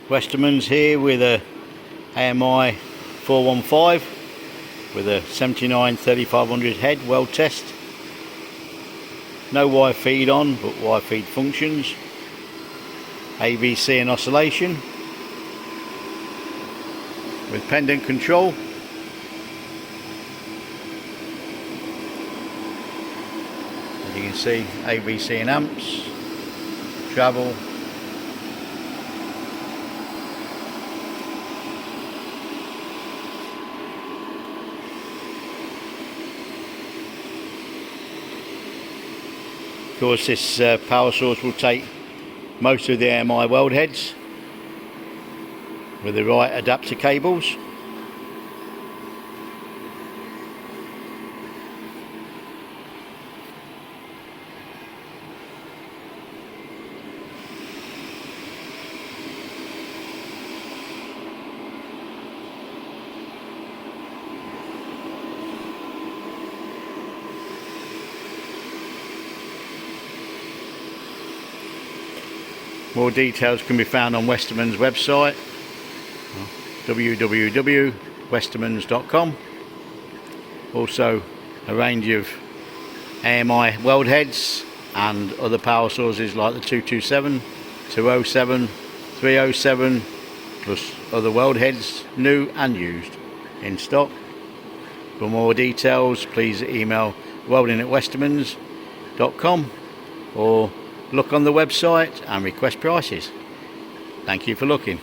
Westermans here with a AMI 415 with a 79-3500 head weld test. No wire feed on, but wire feed functions. AVC and oscillation with pendant control. As you can see, AVC and amps, travel. Of course, this power source will take most of the AMI weld heads with the right adapter cables. More details can be found on Westermans' website, www.westermans.com. Also a range of AMI weld heads and other power sources like the 227, 207, 307, plus other weld heads, new and used, in stock. For more details, please email welding@westermans.com or look on the website and request prices. Thank you for looking.